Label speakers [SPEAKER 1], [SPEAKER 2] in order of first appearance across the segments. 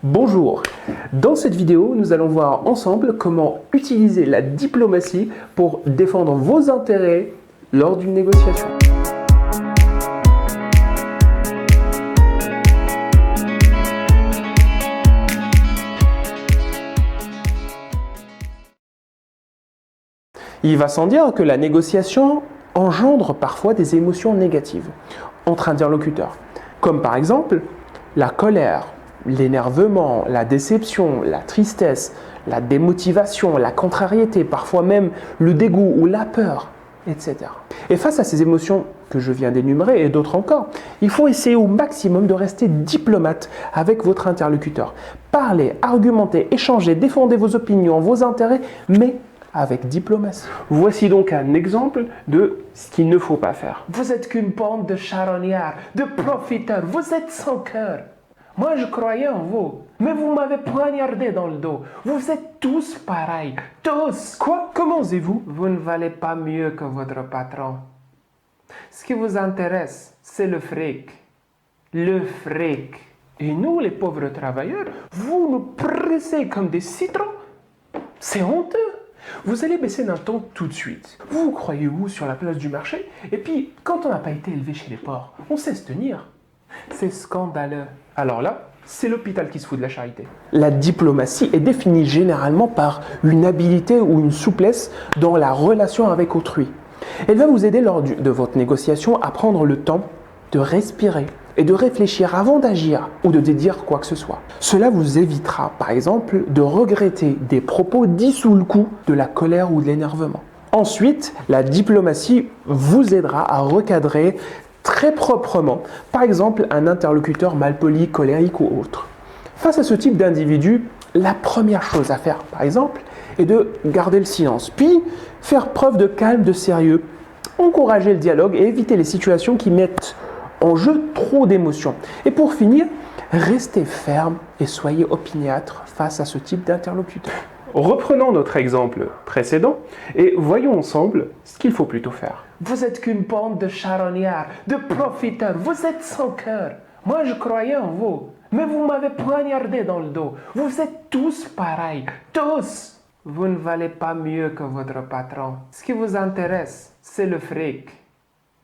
[SPEAKER 1] Bonjour, dans cette vidéo, nous allons voir ensemble comment utiliser la diplomatie pour défendre vos intérêts lors d'une négociation. Il va sans dire que la négociation engendre parfois des émotions négatives entre interlocuteurs, comme par exemple la colère, l'énervement, la déception, la tristesse, la démotivation, la contrariété, parfois même le dégoût ou la peur, etc. Et face à ces émotions que je viens d'énumérer et d'autres encore, il faut essayer au maximum de rester diplomate avec votre interlocuteur. Parlez, argumentez, échangez, défendez vos opinions, vos intérêts, mais avec diplomatie. Voici donc un exemple de ce qu'il ne faut pas faire. Vous êtes qu'une bande de charognards, de profiteurs, vous êtes sans cœur. Moi, je croyais en vous, mais vous m'avez poignardé dans le dos. Vous êtes tous pareils, tous. Quoi? Comment osez-vous? Vous ne valez pas mieux que votre patron. Ce qui vous intéresse, c'est le fric. Le fric. Et nous, les pauvres travailleurs, vous nous pressez comme des citrons. C'est honteux. Vous allez baisser d'un ton tout de suite. Vous croyez où sur la place du marché? Et puis, quand on n'a pas été élevé chez les porcs, on sait se tenir. C'est scandaleux. Alors là, c'est l'hôpital qui se fout de la charité. La diplomatie est définie généralement par une habileté ou une souplesse dans la relation avec autrui. Elle va vous aider lors de votre négociation à prendre le temps de respirer et de réfléchir avant d'agir ou de dire quoi que ce soit. Cela vous évitera, par exemple, de regretter des propos dits sous le coup de la colère ou de l'énervement. Ensuite, la diplomatie vous aidera à recadrer très proprement, par exemple, un interlocuteur malpoli, colérique ou autre. Face à ce type d'individu, la première chose à faire, par exemple, est de garder le silence, puis faire preuve de calme, de sérieux, encourager le dialogue et éviter les situations qui mettent en jeu trop d'émotions. Et pour finir, restez ferme et soyez opiniâtre face à ce type d'interlocuteur. Reprenons notre exemple précédent et voyons ensemble ce qu'il faut plutôt faire. Vous êtes qu'une bande de charognards, de profiteurs, vous êtes sans cœur. Moi, je croyais en vous, mais vous m'avez poignardé dans le dos. Vous êtes tous pareils, tous. Vous ne valez pas mieux que votre patron. Ce qui vous intéresse, c'est le fric.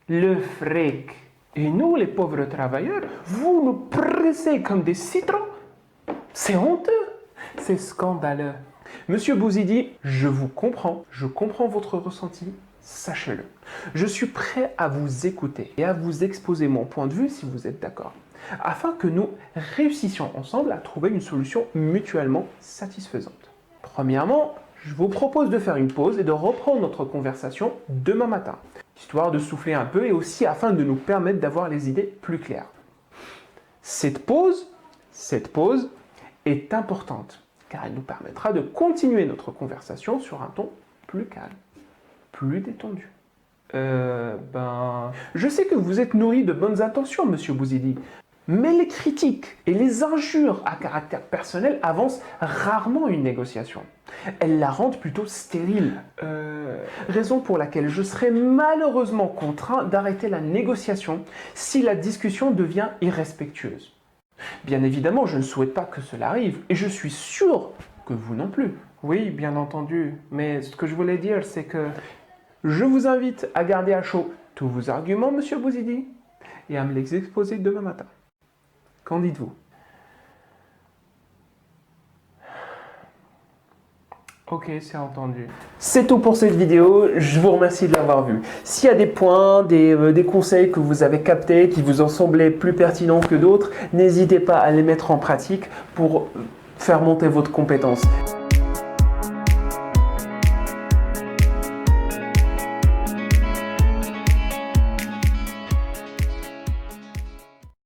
[SPEAKER 1] Le fric. Et nous, les pauvres travailleurs, vous nous pressez comme des citrons. C'est honteux. C'est scandaleux. Monsieur Bouzidi, je vous comprends, je comprends votre ressenti, sachez-le. Je suis prêt à vous écouter et à vous exposer mon point de vue si vous êtes d'accord, afin que nous réussissions ensemble à trouver une solution mutuellement satisfaisante. Premièrement, je vous propose de faire une pause et de reprendre notre conversation demain matin, histoire de souffler un peu et aussi afin de nous permettre d'avoir les idées plus claires. Cette pause est importante, car elle nous permettra de continuer notre conversation sur un ton plus calme, plus détendu. Je sais que vous êtes nourri de bonnes intentions, monsieur Bouzidi, mais les critiques et les injures à caractère personnel avancent rarement une négociation. Elles la rendent plutôt stérile. Raison pour laquelle je serai malheureusement contraint d'arrêter la négociation si la discussion devient irrespectueuse. Bien évidemment, je ne souhaite pas que cela arrive, et je suis sûr que vous non plus. Oui, bien entendu, mais ce que je voulais dire, c'est que je vous invite à garder à chaud tous vos arguments, monsieur Bouzidi, et à me les exposer demain matin. Qu'en dites-vous? Ok, c'est entendu. C'est tout pour cette vidéo, je vous remercie de l'avoir vue. S'il y a des points, des conseils que vous avez captés, qui vous ont semblé plus pertinents que d'autres, n'hésitez pas à les mettre en pratique pour faire monter votre compétence.